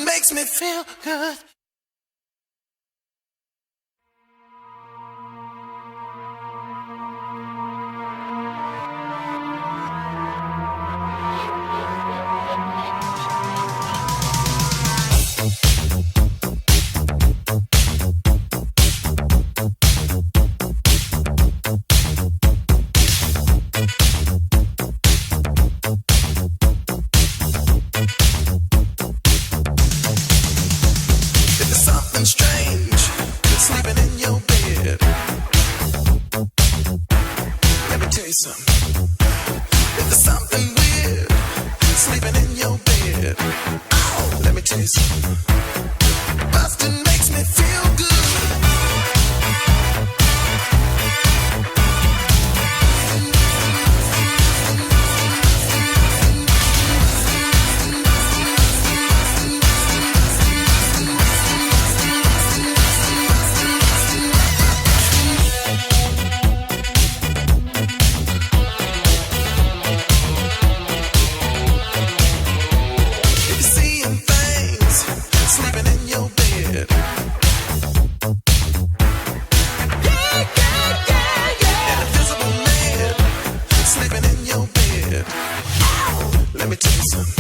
makes me feel good. Strange, sleeping in your bed. Let me tell you something. If there's something weird, sleeping in your bed. Oh, let me tell you something. Bustin' makes me feel good. Let me tell you something.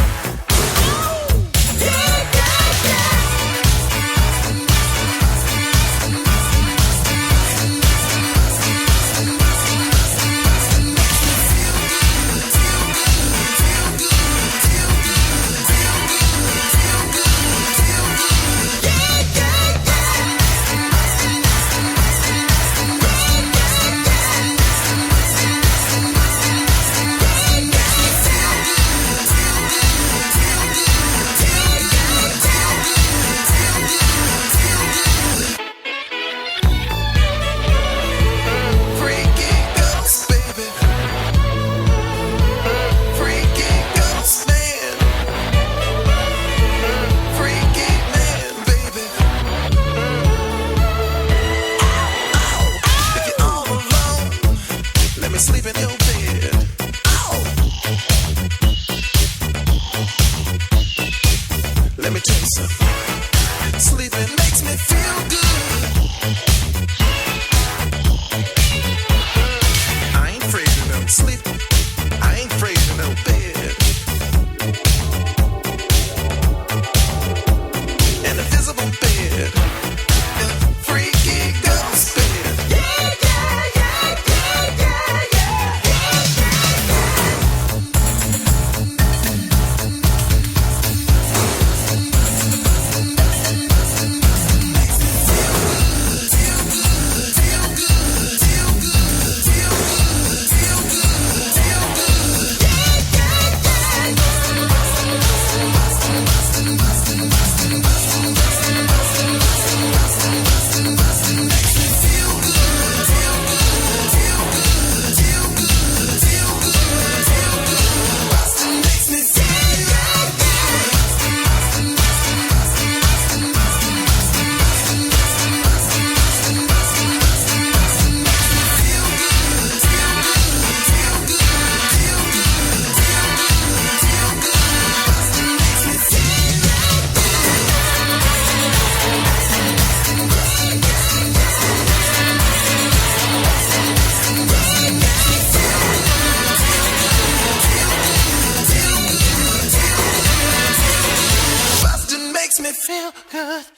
Sleep in your bed. Ow. Let me tell you something. Sleeping makes me feel good. I ain't afraid of no sleep. I ain't afraid of no bed. An invisible bed. Freaky ghost bed. Makes me feel good.